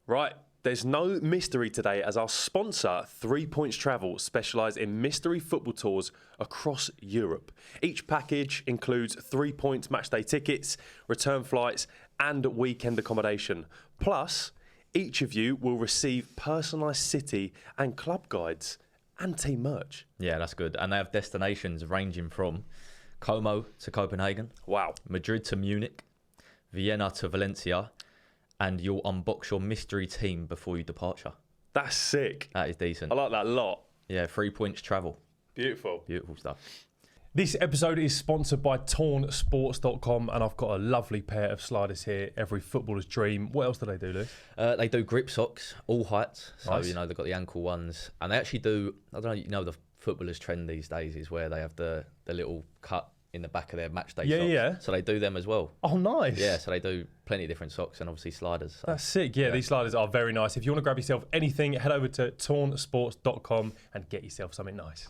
Right, there's no mystery today as our sponsor, 3 Points Travel, specialise in mystery football tours across Europe. Each package includes 3 Points matchday tickets, return flights and weekend accommodation. Plus, each of you will receive personalised city and club guides and team merch. Yeah, that's good. And they have destinations ranging from Como to Copenhagen. Wow. Madrid to Munich, Vienna to Valencia, and you'll unbox your mystery team before your departure. That's sick. That is decent. I like that a lot. Yeah, 3 Points Travel. Beautiful. Beautiful stuff. This episode is sponsored by TornSports.com, and I've got a lovely pair of sliders here, every footballer's dream. What else do they do, Lou? They do grip socks, all heights. So, Nice. they've got the ankle ones. And they actually do, I don't know, the footballers' trend these days is where they have the little cut in the back of their matchday socks. Yeah. So they do them as well. Oh, nice. Yeah, so they do plenty of different socks and obviously sliders. So. That's sick. Yeah, these sliders are very nice. If you want to grab yourself anything, head over to TornSports.com and get yourself something nice.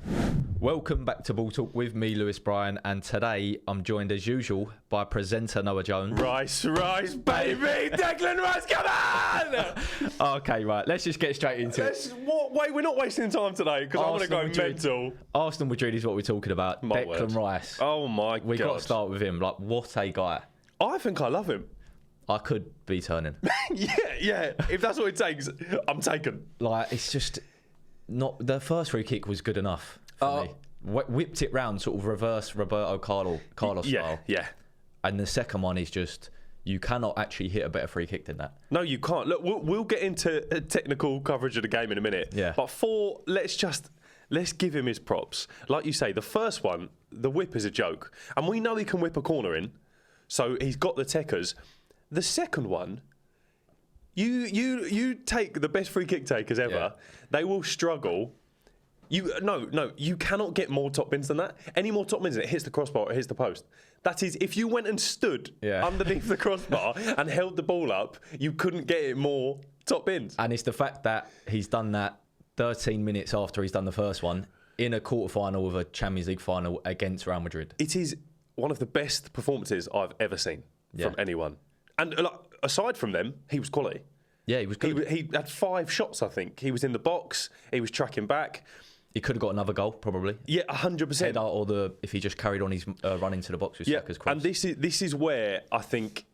Welcome back to Ball Talk with me, Lewis Bryon, and today I'm joined as usual by presenter Noah Jones. Rice, baby! Declan Rice, come on! Okay, right, let's just get straight into it. Wait, we're not wasting time today because I want to go mental. Arsenal Madrid is what we're talking about. My Declan word. Rice. Oh my God. We've got to start with him. Like, what a guy. I think I love him. I could be turning. yeah. If that's what it takes, I'm taken. Like, it's just not. The first free kick was good enough for me. Whipped it round, sort of reverse Roberto Carlos style. Yeah. And the second one is just, you cannot actually hit a better free kick than that. No, you can't. Look, we'll get into technical coverage of the game in a minute. Yeah. But let's give him his props. Like you say, the first one, the whip is a joke. And we know he can whip a corner in. So he's got the techers. The second one, you take the best free kick takers ever. Yeah. They will struggle. You cannot get more top bins than that. Any more top bins than it hits the crossbar or it hits the post. That is, if you went and stood underneath the crossbar and held the ball up, you couldn't get it more top bins. And it's the fact that he's done that 13 minutes after he's done the first one in a quarter-final of a Champions League final against Real Madrid. It is one of the best performances I've ever seen from anyone. And aside from them, he was quality. Yeah, he was good. He had 5 shots, I think. He was in the box. He was tracking back. He could have got another goal, probably. Yeah, 100%. Header, or if he just carried on his run into the box with Saka's cross. And this is where I think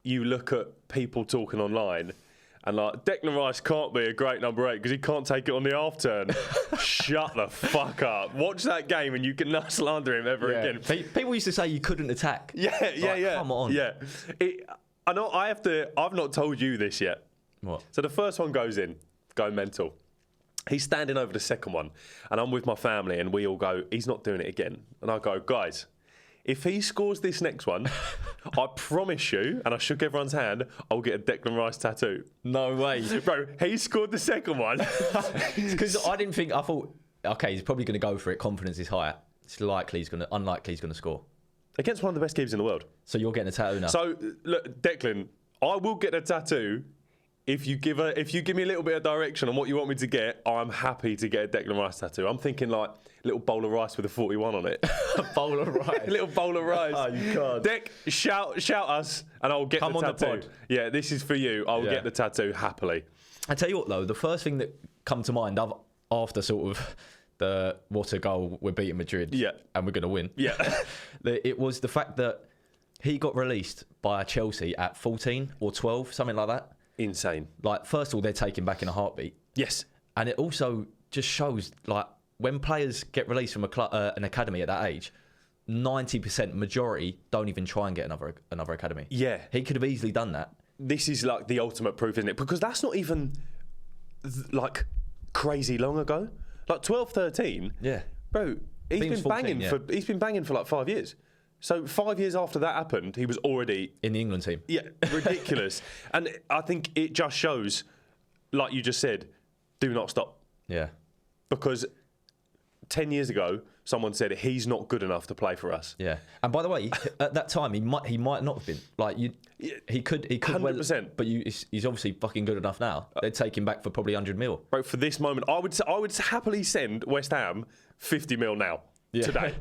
you look at people talking online and like, Declan Rice can't be a great number 8 because he can't take it on the half turn. Shut the fuck up. Watch that game and you can not slander him ever again. People used to say you couldn't attack. Yeah. Come on. Yeah. I know I've not told you this yet. What? So the first one goes in, going mental. He's standing over the second one, and I'm with my family, and we all go, he's not doing it again. And I go, guys, if he scores this next one, I promise you, and I shook everyone's hand, I'll get a Declan Rice tattoo. No way. Bro, he scored the second one. Because I thought, okay, he's probably going to go for it. Confidence is higher. It's unlikely he's going to score. Against one of the best keepers in the world. So you're getting a tattoo now. So, look, Declan, I will get a tattoo. If you give me a little bit of direction on what you want me to get, I'm happy to get a Declan Rice tattoo. I'm thinking like a little bowl of rice with a 41 on it. A bowl of rice. A little bowl of rice. Oh, you can't. Deck, shout us and I'll get Come the on tattoo. the pod. Yeah, this is for you. I'll get the tattoo happily. I tell you what though, the first thing that come to mind after sort of the what a goal, we're beating Madrid and we're going to win. Yeah. It was the fact that he got released by Chelsea at 14 or 12, something like that. Insane. Like, first of all, they're taken back in a heartbeat. Yes. And it also just shows, like, when players get released from an academy at that age, 90% majority don't even try and get another academy. Yeah. He could have easily done that. This is like the ultimate proof, isn't it? Because that's not even like crazy long ago. Like 12, 13. Yeah. Bro, he's been banging for like 5 years. So 5 years after that happened, he was already in the England team. Yeah, ridiculous. And I think it just shows, like you just said, do not stop. Yeah. Because 10 years ago, someone said he's not good enough to play for us. Yeah. And by the way, at that time, he might not have been. Like, he could 100%. Well, but he's obviously fucking good enough now. They'd take him back for probably 100 mil. Bro, for this moment, I would happily send West Ham 50 mil now. Today.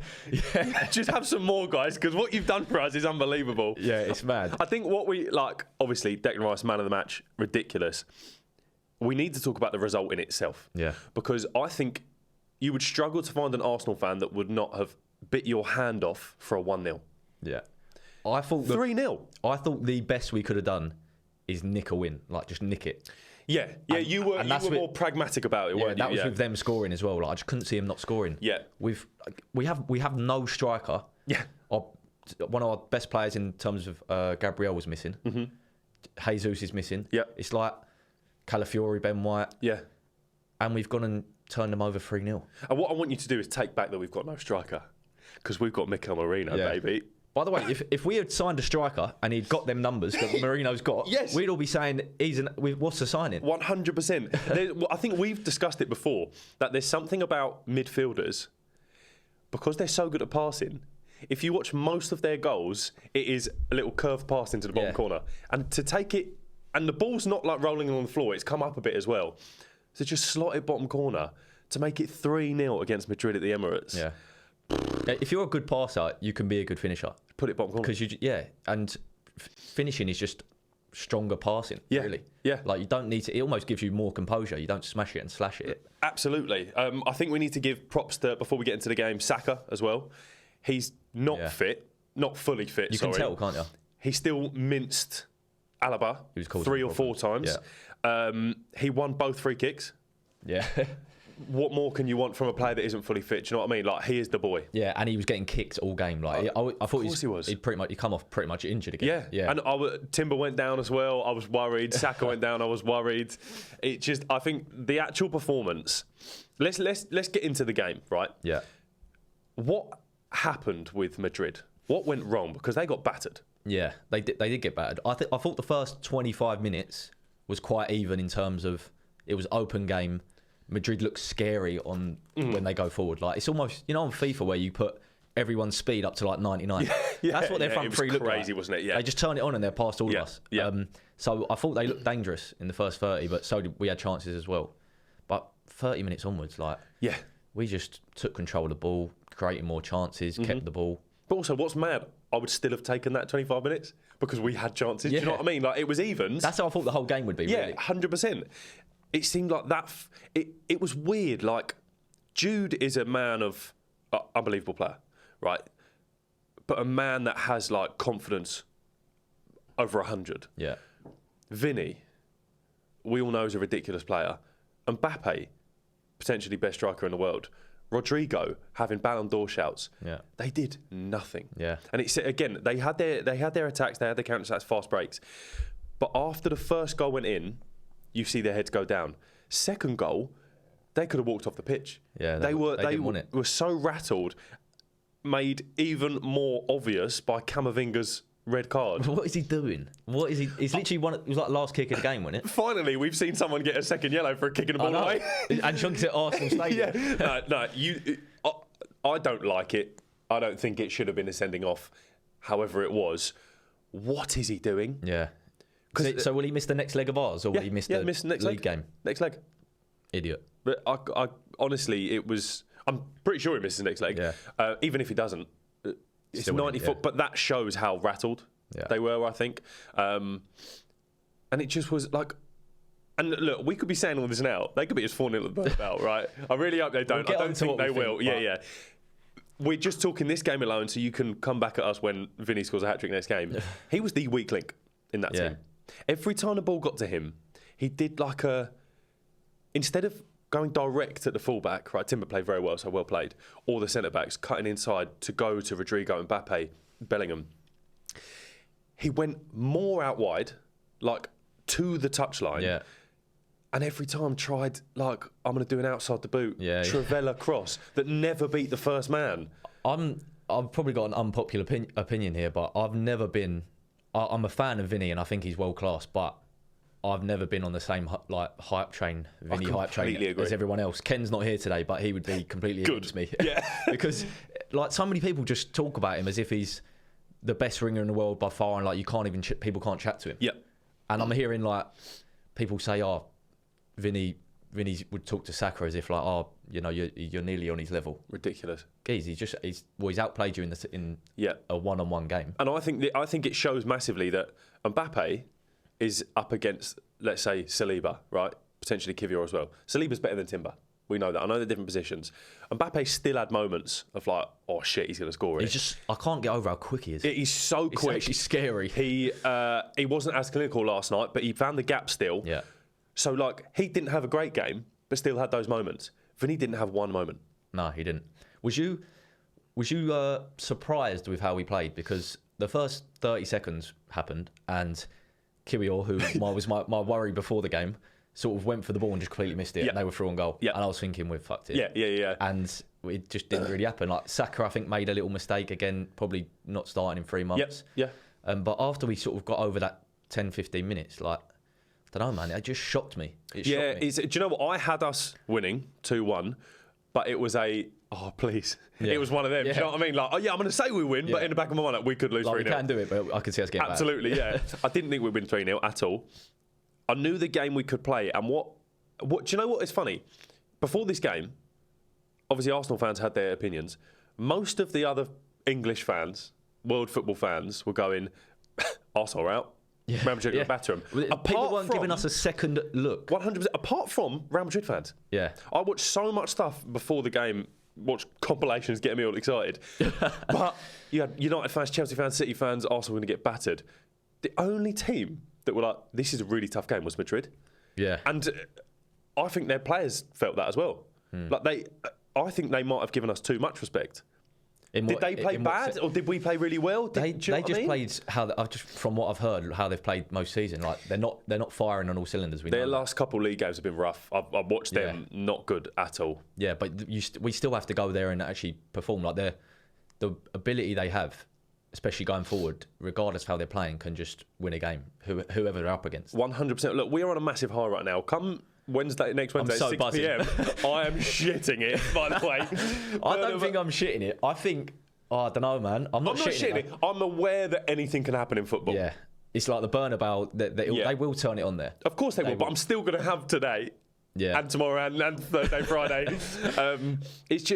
Just have some more, guys, because what you've done for us is unbelievable. Yeah, it's mad. I think what we like, obviously, Declan Rice, man of the match, ridiculous. we need to talk about the result in itself. Yeah. Because I think you would struggle to find an Arsenal fan that would not have bit your hand off for a 1-0. Yeah. I thought 3-0. I thought the best we could have done is nick a win, like just nick it. Yeah, you were more pragmatic about it, weren't you? That was with them scoring as well. Like I just couldn't see him not scoring. Yeah. We have no striker. Yeah. One of our best players in terms of Gabriel was missing. Mm-hmm. Jesus is missing. Yeah. It's like Calafiori, Ben White. Yeah. And we've gone and turned them over 3-0. And what I want you to do is take back that we've got no striker. Because we've got Mikel Merino, baby. By the way, if we had signed a striker and he'd got them numbers that Merino's got, yes, we'd all be saying, what's the signing? 100%. I think we've discussed it before, that there's something about midfielders, because they're so good at passing, if you watch most of their goals, it is a little curved pass into the bottom corner. And to take it, and the ball's not like rolling on the floor, it's come up a bit as well. So just slot it bottom corner to make it 3-0 against Madrid at the Emirates. Yeah. If you're a good passer, you can be a good finisher. Put it bottom corner. Because and finishing is just stronger passing, really. Yeah. Like you don't need to, it almost gives you more composure. You don't smash it and slash it. Absolutely. I think we need to give props to, before we get into the game, Saka as well. He's not fit, not fully fit, You can tell, can't you? He still minced Alaba 3 or 4 times. Yeah. He won both free kicks. Yeah. What more can you want from a player that isn't fully fit? Do you know what I mean? Like, he is the boy. Yeah, and he was getting kicked all game. Like I thought he was. He'd come off pretty much injured again. Yeah. And Timber went down as well. I was worried. Saka went down. I was worried. I think the actual performance. Let's get into the game, right? Yeah. What happened with Madrid? What went wrong? Because they got battered. Yeah, they did get battered. I thought the first 25 minutes was quite even in terms of it was open game. Madrid looks scary when they go forward. Like it's almost, on FIFA where you put everyone's speed up to like 99. That's what their front three looked like. Crazy, wasn't it? Yeah. They just turn it on and they're past all of us. Yeah. So I thought they looked dangerous in the first 30, but so did we had chances as well. But 30 minutes onwards, we just took control of the ball, created more chances, kept the ball. But also, what's mad? I would still have taken that 25 minutes because we had chances. Do you know what I mean? Like, it was evens. That's how I thought the whole game would be, really. 100%. It seemed like that. It was weird. Like, Jude is a man of unbelievable player, right? But a man that has like confidence over 100. Yeah. Vinny, we all know is a ridiculous player. Mbappe, potentially best striker in the world. Rodrigo having Ballon d'Or shouts. Yeah. They did nothing. Yeah. And it's again, they had their attacks, they had their counter attacks, fast breaks. But after the first goal went in, you see their heads go down. Second goal, they could have walked off the pitch. Yeah, they were so rattled, made even more obvious by Camavinga's red card. What is he doing? What is he? He's literally it was like the last kick of the game, wasn't it? Finally, we've seen someone get a second yellow for kicking the ball away. And chunks at Arsenal Stadium. I don't like it. I don't think it should have been a sending off. However, it was. What is he doing? Yeah. So will he miss the next leg of ours, or will he miss the next league game? Next leg. Idiot. But I honestly, it was. I'm pretty sure he misses the next leg. Yeah. Even if he doesn't, it's Still 90 foot. But that shows how rattled they were, I think. And it just was like. And look, we could be saying all this now. They could be just 4-0 at the Bernabeu, right? I really hope they don't. I don't think they will. Yeah. We're just talking this game alone, so you can come back at us when Vinny scores a hat-trick next game. He was the weak link in that team. Every time the ball got to him, he did like instead of going direct at the fullback, right? Timber played very well, so well played. Or the centre-backs cutting inside to go to Rodrigo, Mbappe, Bellingham. He went more out wide, like to the touchline. Yeah. And every time tried, like, I'm going to do an outside the boot, Trivela cross that never beat the first man. I've probably got an unpopular opinion here, but I've never been. I'm a fan of Vinny, and I think he's world class, but I've never been on the same hype train, Vinny hype train as everyone else. Ken's not here today, but he would be completely against me. Yeah, because like so many people just talk about him as if he's the best ringer in the world by far, and like you can't even people can't chat to him. Yeah, and I'm hearing like people say, Vinny would talk to Saka as if like, you're nearly on his level. Ridiculous. He's outplayed you in a one-on-one game. And I think it shows massively that Mbappe is up against, let's say, Saliba, right? potentially Kivior as well. Saliba's better than Timber. We know that. I know they're different positions. Mbappe still had moments of like, oh shit, he's going to score it. I can't get over how quick he is. He's so quick. It's actually scary. He wasn't as clinical last night, but he found the gap still. Yeah. So like, he didn't have a great game, but still had those moments. Vinny didn't have one moment. No, he didn't. Was you surprised with how we played? Because the first 30 seconds happened, and Kiwior, who was my worry before the game, sort of went for the ball and just completely missed it, and they were through on goal. And I was thinking, we've fucked it. Yeah. And it just didn't really happen. Like Saka, I think, made a little mistake again, probably not starting in 3 months. Yeah. But after we sort of got over that 10, 15 minutes, like, I don't know, man, it just shocked me. It shocked me. Do you know what? I had us winning 2-1, but it was please. Yeah. It was one of them. Do you know what I mean? Like, I'm going to say we win, but in the back of my mind, like, we could lose 3-0. We can do it, but I could see us getting Absolutely, back. yeah. I didn't think we'd win 3-0 at all. I knew the game we could play, and what do you know what is funny? Before this game, obviously Arsenal fans had their opinions. Most of the other English fans, world football fans, were going, Arsenal are out. Yeah. Real Madrid are going to batter them. People weren't giving us a second look. 100%. Apart from Real Madrid fans. Yeah. I watched so much stuff before the game, watched compilations getting me all excited. But you had United fans, Chelsea fans, City fans, Arsenal were going to get battered. The only team that were like, this is a really tough game was Madrid. Yeah. And I think their players felt that as well. Like I think they might have given us too much respect. Did they play bad, or did we play really well? They just played from what I've heard, how they've played most season. Like they're not firing on all cylinders. Their last couple league games have been rough. I've watched them, not good at all. Yeah, but we still have to go there and actually perform. Like the ability they have, especially going forward, regardless of how they're playing, can just win a game. Whoever they're up against. 100%. Look, we are on a massive high right now. Come next Wednesday, so 6 p.m. I am shitting it, by the way. I don't think I'm shitting it. I think, I don't know, man. I'm not shitting it. I'm aware that anything can happen in football. Yeah. It's like the Bernabeu, they will turn it on there. Of course they will, but I'm still going to have today and tomorrow and Thursday, Friday. It's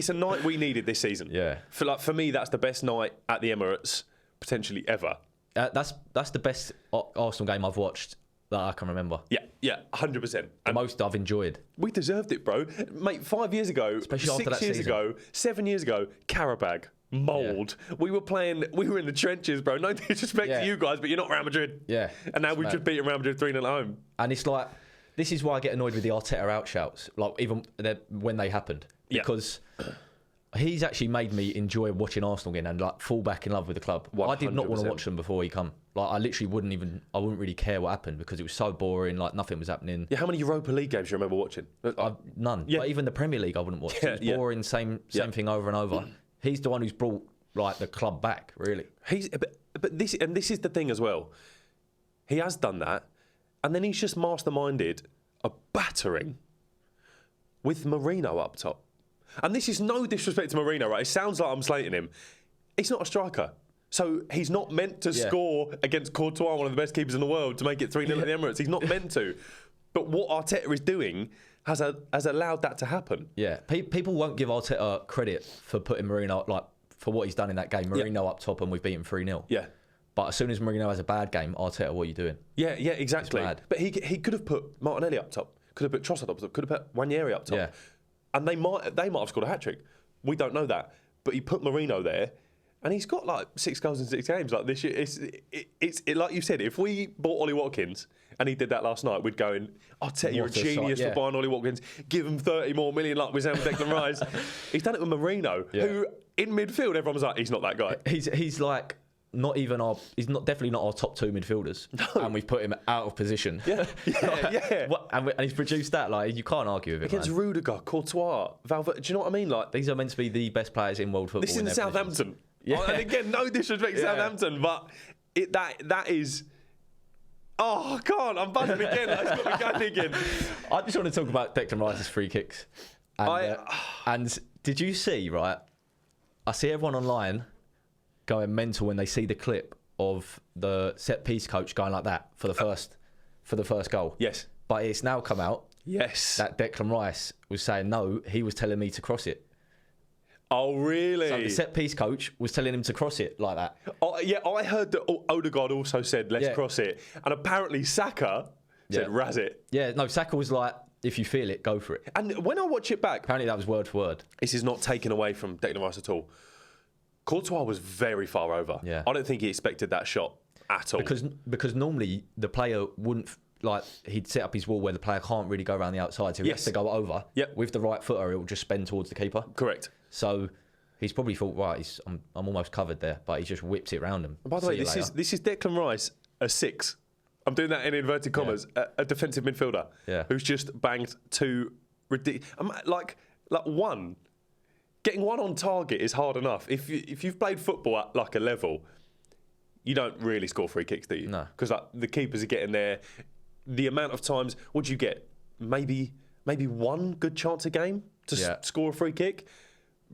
a night we needed this season. Yeah. For me, that's the best night at the Emirates, potentially ever. That's the best Arsenal game I've watched that I can remember. Yeah, 100%. The most I've enjoyed. We deserved it, bro. Mate, 5 years ago, especially 6 after that years season. ago, 7 years ago, Karabag, mould. Yeah. We were in the trenches, bro. No disrespect to you guys, but you're not Real Madrid. Yeah. And now we've just beaten Real Madrid 3-0 at home. And it's like, this is why I get annoyed with the Arteta outshouts, like even when they happened. Because he's actually made me enjoy watching Arsenal again and like fall back in love with the club. 100%. I did not want to watch them before he come. Like I literally wouldn't really care what happened because it was so boring. Like nothing was happening. Yeah, how many Europa League games do you remember watching? None. Yeah. But even the Premier League, I wouldn't watch. It was boring, same thing over and over. He's the one who's brought like the club back, really. But this is the thing as well. He has done that, and then he's just masterminded a battering with Mourinho up top. And this is no disrespect to Mourinho, right? It sounds like I'm slating him. He's not a striker. So he's not meant to score against Courtois, one of the best keepers in the world, to make it 3-0 at the Emirates. He's not meant to. But what Arteta is doing has allowed that to happen. Yeah, people won't give Arteta credit for putting Mourinho, like, for what he's done in that game. Mourinho up top and we've beaten 3-0. Yeah. But as soon as Mourinho has a bad game, Arteta, what are you doing? Yeah, exactly. But he could have put Martinelli up top, could have put Trossard up top, could have put Ranieri up top. Yeah. And they might have scored a hat-trick. We don't know that. But he put Mourinho there, and he's got like 6 goals in 6 games. Like this year, it's like you said, if we bought Ollie Watkins and he did that last night, we'd go in, Arteta, you're a genius for buying Ollie Watkins. Give him 30 more million like we're saying with Declan Rice. He's done it with Mourinho, who in midfield, everyone was like, he's not that guy. He's like... definitely not our top 2 midfielders, and we've put him out of position. Yeah. And he's produced that. Like you can't argue with it. Against Rudiger, Courtois, Valverde. Do you know what I mean? Like these are meant to be the best players in world football. This is Southampton. Yeah. And again, no disrespect to Southampton, but that is. Oh, I can't. I'm buzzing again. It's got me going again. I just want to talk about Declan Rice's free kicks. And did you see? Right, I see everyone online going mental when they see the clip of the set piece coach going like that for the first goal. Yes. But it's now come out. Yes. That Declan Rice was saying no, he was telling me to cross it. Oh, really? So the set piece coach was telling him to cross it like that. Oh, yeah, I heard that Odegaard also said, let's cross it. And apparently Saka said, razz it. Yeah, no, Saka was like, if you feel it, go for it. And when I watch it back... Apparently that was word for word. This is not taken away from Declan Rice at all. Courtois was very far over. Yeah. I don't think he expected that shot at all. Because normally the player wouldn't... Like, he'd set up his wall where the player can't really go around the outside, so he has to go over. Yep. With the right footer, it will just spin towards the keeper. Correct. So he's probably thought, right, I'm almost covered there, but he just whips it around him. And by the way, this is Declan Rice, a 6. I'm doing that in inverted commas. A defensive midfielder who's just banged 2 ridiculous... Like one. Getting 1 on target is hard enough. If you've played football at like a level, you don't really score free kicks, do you? No. Because like, the keepers are getting there. The amount of times, what do you get? Maybe 1 good chance a game to score a free kick.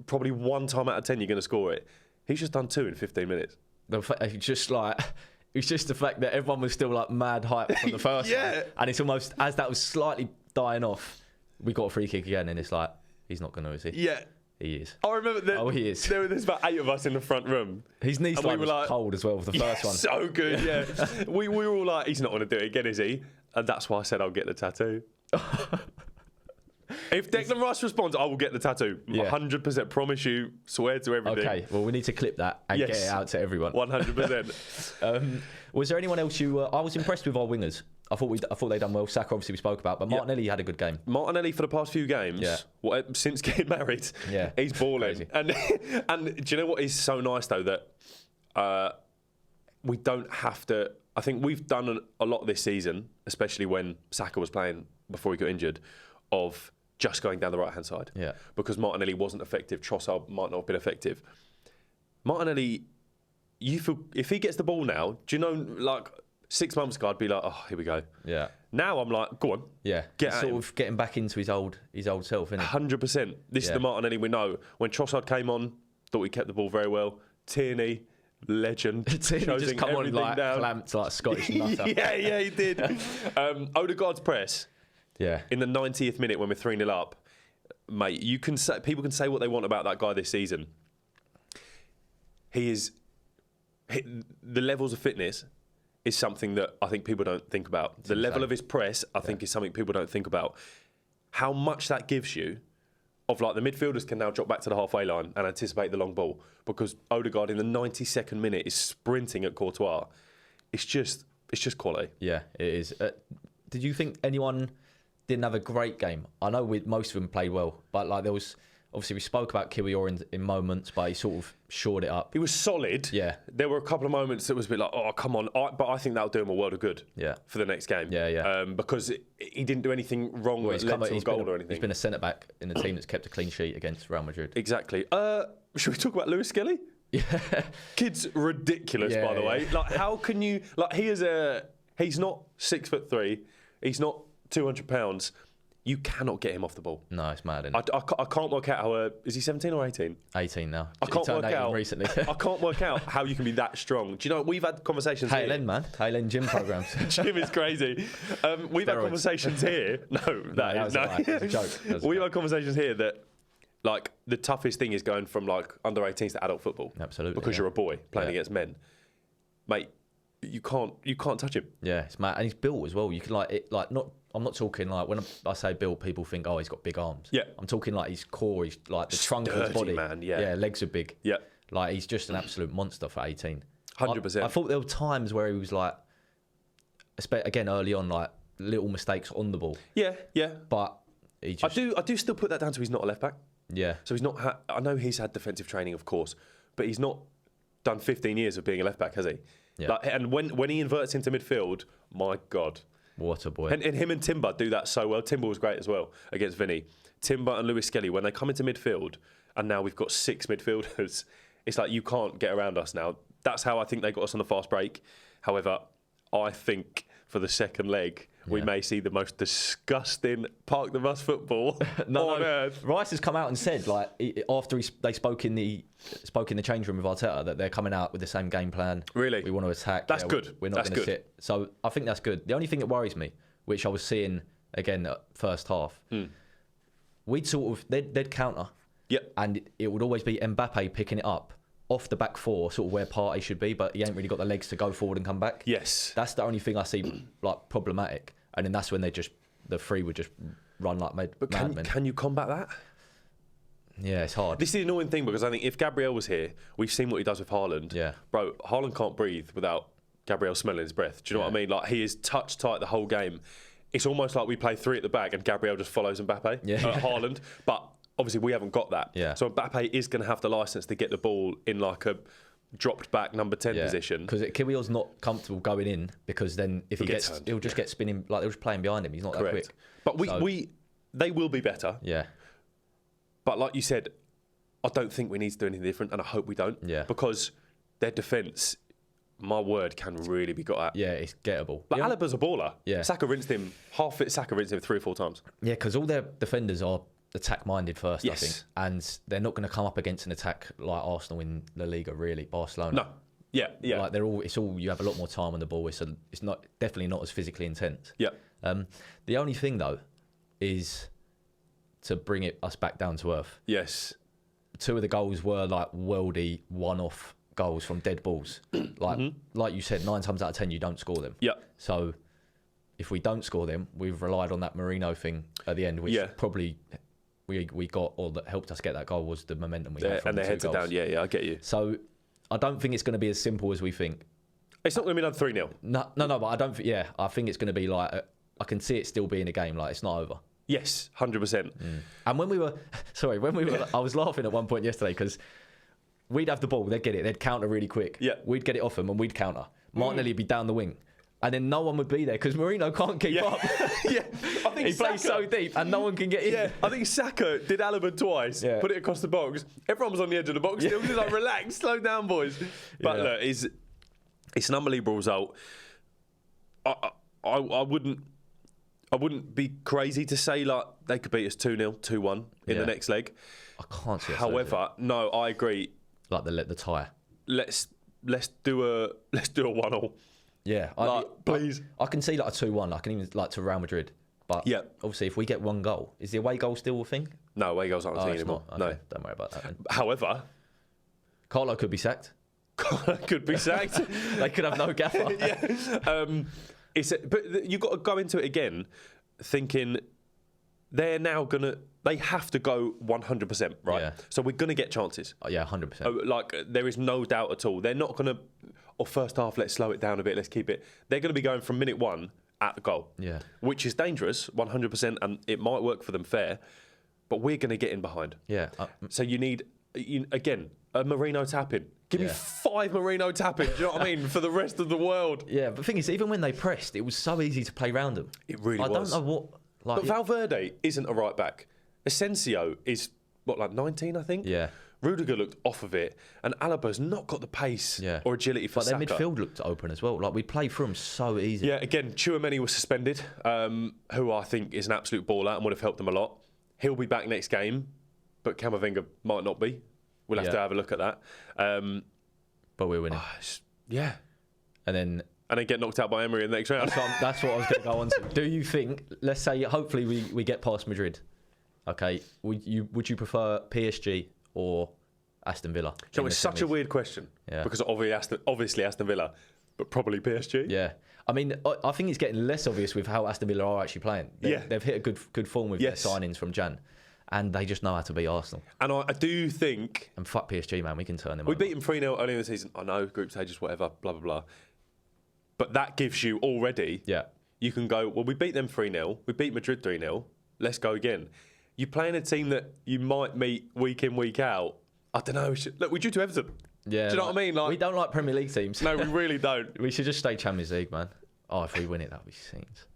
Probably 1 time out of 10 you're going to score it. He's just done 2 in 15 minutes. It's just the fact that everyone was still like mad hype from the first one. And it's almost, as that was slightly dying off, we got a free kick again, and it's like, he's not going to, is he? Yeah. He is. I remember he is. There's about 8 of us in the front room. His knee slide was cold as well with the first one. So good, yeah. we were all like, he's not going to do it again, is he? And that's why I said I'll get the tattoo. If Declan Rice responds, I will get the tattoo. 100%, promise you, swear to everything. Okay, well, we need to clip that and get it out to everyone. 100%. Was there anyone else you... I was impressed with our wingers. I thought they'd done well. Saka, obviously, we spoke about, but Martinelli had a good game. Martinelli, for the past few games, since getting married, he's balling. And do you know what is so nice, though, that we don't have to... I think we've done a lot this season, especially when Saka was playing before he got injured, of just going down the right-hand side. Yeah. Because Martinelli wasn't effective. Trossard might not have been effective. Martinelli, you feel... If he gets the ball now, do you know, like... 6 months ago, I'd be like, oh, here we go. Yeah. Now I'm like, go on. Yeah. Get sort of getting back into his old self, isn't it? 100%. This is the Martinelli we know. When Trossard came on, thought he kept the ball very well. Tierney, legend. Tierney just come on like clamped like a Scottish nutter. yeah, he did. Odegaard's press. Yeah. In the 90th minute when we're 3-0 up, mate, people can say what they want about that guy this season. The levels of fitness is something that I think people don't think about. The level of his press, I think, is something people don't think about. How much that gives you of like the midfielders can now drop back to the halfway line and anticipate the long ball because Odegaard in the 92nd minute is sprinting at Courtois. It's just quality. Yeah, it is. Did you think anyone didn't have a great game? I know most of them played well, but like there was... Obviously, we spoke about Kiwior in moments, but he sort of shored it up. He was solid. Yeah. There were a couple of moments that was a bit like, oh, come on. But I think that'll do him a world of good for the next game. Yeah. Because he didn't do anything wrong that led to a goal or anything. He's been a centre-back in the team that's kept a clean sheet against Real Madrid. Exactly. Should we talk about Lewis Skelly? Yeah. Kid's ridiculous, by the way. Like, how can you... Like, he's not 6'3". He's not 200 pounds. You cannot get him off the ball. No, it's mad. I can't work out how... is he 17 or 18? 18 now. I can't work out recently. I can't work out how you can be that strong. Do you know, we've had conversations here. Halen gym programs. Gym is crazy. We've had conversations here. No, that is a joke. We've had conversations here that, like, the toughest thing is going from, like, under 18s to adult football. Absolutely. Because you're a boy playing against men. Mate, you can't touch him. Yeah, it's mad. And he's built as well. You can, I'm not talking like when I say built, people think, oh, he's got big arms. Yeah. I'm talking like his core, he's like the trunk of his body. Man, yeah, legs are big. Yeah. Like he's just an absolute monster for 18. 100%. I thought there were times where he was like, again early on, like little mistakes on the ball. Yeah. But he just... I do still put that down to he's not a left back. Yeah. So he's not. I know he's had defensive training, of course, but he's not done 15 years of being a left back, has he? Yeah. And when he inverts into midfield, my God. What a boy. And him and Timber do that so well. Timber was great as well against Vinny. Timber and Lewis Skelly, when they come into midfield, and now we've got 6 midfielders, it's like you can't get around us now. That's how I think they got us on the fast break. However, I think for the second leg, we may see the most disgusting Park the Bus football on earth. Rice has come out and said, like, after they spoke in the change room with Arteta, that they're coming out with the same game plan. Really? We want to attack. That's good. We're not going to sit. So I think that's good. The only thing that worries me, which I was seeing again at first half, we'd they'd counter, Yep. And it would always be Mbappe picking it up off the back four, sort of where Partey should be, but he ain't really got the legs to go forward and come back. Yes. That's the only thing I see like problematic. And then that's when the three would just run like madmen. Can you combat that? Yeah, it's hard. This is the annoying thing because I think if Gabriel was here, we've seen what he does with Haaland. Yeah. Bro, Haaland can't breathe without Gabriel smelling his breath. Do you know what I mean? Like, he is touch tight the whole game. It's almost like we play three at the back and Gabriel just follows Mbappe, Haaland. But obviously we haven't got that. Yeah. So Mbappe is going to have the licence to get the ball in like a dropped back number 10 position. Because Kiwior's not comfortable going in because then if he'll just get spinning, like they're just playing behind him. He's not that quick. But they will be better. Yeah. But like you said, I don't think we need to do anything different, and I hope we don't. Yeah. Because their defence, my word, can really be got at. Yeah, it's gettable. But Alaba's a baller. Yeah. Saka rinsed him, half fit Saka rinsed him 3 or 4 times. Yeah, because all their defenders are attack-minded first, Yes. I think. And they're not going to come up against an attack like Arsenal in La Liga, really, Barcelona. No. Yeah. Like you have a lot more time on the ball. It's definitely not as physically intense. Yeah. The only thing, though, is to bring us back down to earth. Yes. 2 of the goals were like worldy one-off goals from dead balls. Like you said, 9 times out of 10 you don't score them. Yeah. So if we don't score them, we've relied on that Marino thing at the end, which probably we got, or that helped us get that goal, was the momentum we had from and their heads are down. Yeah, I get you. So I don't think it's going to be as simple as we think. It's not going to be done 3-0. No, but I don't think. Yeah, I think it's going to be like I can see it still being a game. Like it's not over. Yes, 100%. And when we were, I was laughing at one point yesterday because we'd have the ball, they'd get it, they'd counter really quick. Yeah. We'd get it off them and we'd counter. Martinelli would be down the wing. And then no one would be there because Marino can't keep up. Yeah, I think he plays so deep and no one can get in. Yeah, I think Saka did Alaba twice, put it across the box. Everyone was on the edge of the box. Still just like, relax, slow down, boys. But look, it's an unbelievable result. I wouldn't be crazy to say like they could beat us 2-0, 2-1 in the next leg. I can't see it. However, no, I agree. Like the tie. Let's do a 1-1. Yeah, please. I can see like a 2-1. I can even like to Real Madrid. But obviously, if we get 1 goal, is the away goal still a thing? No, away goals aren't a thing anymore. Not. Okay, no, don't worry about that then. However, Carlo could be sacked. Could be sacked. They could have no gaffer. But you've got to go into it again thinking they have to go 100%, right? Yeah. So we're going to get chances. Yeah, 100%. Like, there is no doubt at all. They're not going to, first half, let's slow it down a bit, let's keep it. They're going to be going from minute 1 at the goal. Yeah. Which is dangerous, 100%, and it might work for them fair, but we're going to get in behind. Yeah. So you need, again, a Marino tap-in. Give me 5 Marino tap-ins, do you know what I mean, for the rest of the world. Yeah, but the thing is, even when they pressed, it was so easy to play round them. It really was. I don't know what... But Valverde isn't a right-back. Asensio is, like 19, I think? Yeah. Rudiger looked off of it, and Alaba's not got the pace or agility for Saka. But their midfield looked open as well. Like, we played through them so easy. Yeah, again, Tchouaméni was suspended, who I think is an absolute baller and would have helped them a lot. He'll be back next game, but Camavinga might not be. We'll have to have a look at that. But we're winning. Yeah. And then get knocked out by Emery in the next round. That's what I was going to go on to. Do you think, let's say, hopefully we get past Madrid, okay, would you prefer PSG or Aston Villa? So it's such a weird question. Yeah. Because obviously Aston Villa, but probably PSG. Yeah. I mean, I think it's getting less obvious with how Aston Villa are actually playing. They've hit a good form with their signings from Jan. And they just know how to beat Arsenal. And I do think... And fuck PSG, man. We can turn them We over. beat them 3-0 earlier in the season. I know, group stages, whatever, blah, blah, blah. But that gives you already... Yeah. You can go, well, we beat them 3-0. We beat Madrid 3-0. Let's go again. You're playing a team that you might meet week in, week out. I don't know. Look, we're due to Everton. Yeah. Do you know what I mean? We don't like Premier League teams. No, we really don't. We should just stay Champions League, man. Oh, if we win it, that'd be scenes.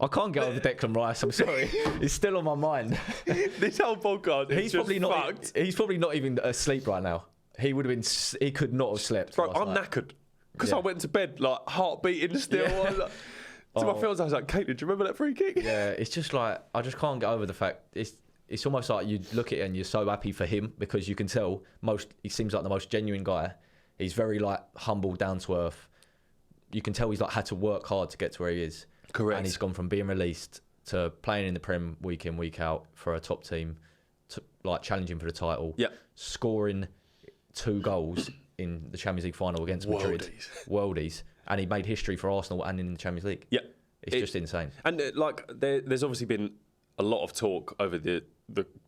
I can't get over Declan Rice. I'm sorry. It's still on my mind. This whole podcast, he's probably not even asleep right now. He would have been. He could not have slept. Bro, I'm knackered because I went to bed like heart beating still. Yeah. To my fiance, I was like, "Caitlin, do you remember that free kick?" Yeah, it's just like I just can't get over the fact it's almost like you look at it and you're so happy for him because you can tell he seems like the most genuine guy. He's very like humble, down to earth. You can tell he's like had to work hard to get to where he is. Correct. And he's gone from being released to playing in the Prem week in, week out for a top team, to, like challenging for the title, scoring 2 goals in the Champions League final against Madrid, worldies, and he made history for Arsenal and in the Champions League. Yeah, it's just insane. And there's obviously been a lot of talk over the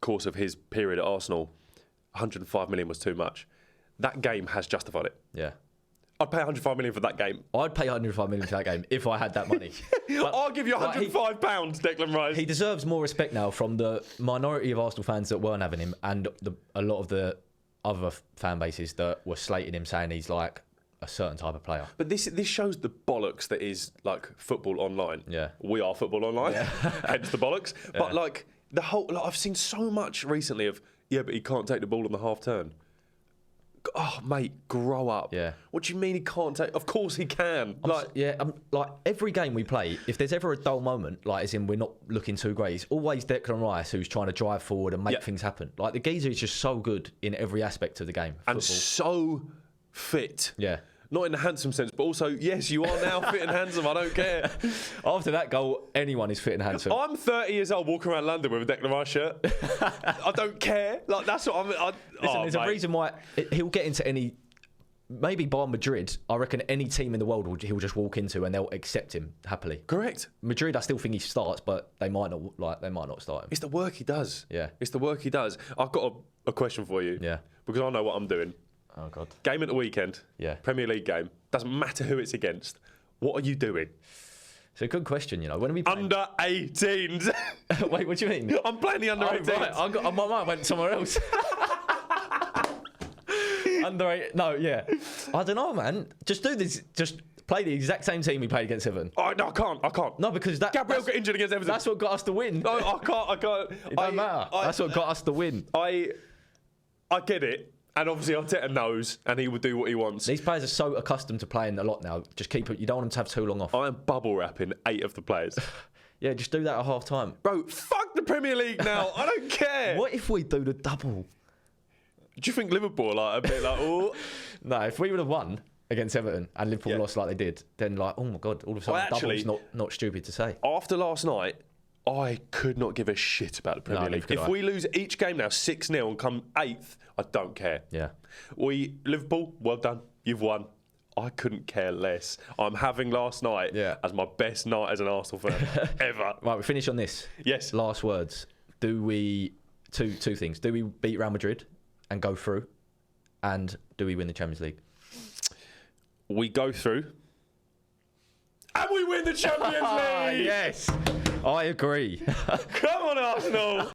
course of his period at Arsenal. 105 million was too much. That game has justified it. Yeah. I'd pay 105 million for that game. I'd pay 105 million for that game if I had that money. But, I'll give you 105 pounds, Declan Rice. He deserves more respect now from the minority of Arsenal fans that weren't having him, and a lot of the other fan bases that were slating him, saying he's like a certain type of player. But this shows the bollocks that is like football online. Yeah, we are football online. Yeah. Hence the bollocks. Yeah. But like the whole, I've seen so much recently of but he can't take the ball on the half turn. Oh, mate, grow up. Yeah. What do you mean he can't take? Of course he can. Like every game we play, if there's ever a dull moment, like as in we're not looking too great, it's always Declan Rice who's trying to drive forward and make things happen. Like the geezer is just so good in every aspect of the game. Football. And so fit. Yeah. Not in the handsome sense, but also, yes, you are now fit and handsome. I don't care. After that goal, anyone is fit and handsome. I'm 30 years old walking around London with a Declan Rice shirt. I don't care. Like, that's what I'm... Listen, there's a reason why he'll get into any... Maybe bar Madrid, I reckon any team in the world he'll just walk into and they'll accept him happily. Correct. Madrid, I still think he starts, but they might not start him. It's the work he does. Yeah. It's the work he does. I've got a question for you. Yeah. Because I know what I'm doing. Oh, God. Game at the weekend. Yeah. Premier League game. Doesn't matter who it's against. What are you doing? It's a good question, you know. When are we playing? Under 18s. Wait, what do you mean? I'm playing the under 18s. Right. My mind went somewhere else. Under 8. No, yeah. I don't know, man. Just do this. Just play the exact same team we played against Everton. Oh, no, I can't. No, because Gabriel got injured against Everton. That's what got us the win. No, I can't. It don't matter. That's what got us the win. I get it. And obviously Arteta knows, and he will do what he wants. These players are so accustomed to playing a lot now. Just keep it. You don't want them to have too long off. I am bubble wrapping 8 of the players. Yeah, just do that at half time. Bro, fuck the Premier League now. I don't care. What if we do the double? Do you think Liverpool like a bit like, oh? No, if we would have won against Everton and Liverpool lost like they did, then like, oh my God, all of a sudden double's not stupid to say. After last night, I could not give a shit about the Premier League. If we lose each game now 6-0 and come 8th, I don't care. Yeah. Liverpool, well done. You've won. I couldn't care less. I'm having last night as my best night as an Arsenal fan ever. Right, we finish on this. Yes. Last words. Do we... Two things. Do we beat Real Madrid and go through? And do we win the Champions League? We go through. And we win the Champions League! Yes. I agree. Come on, Arsenal!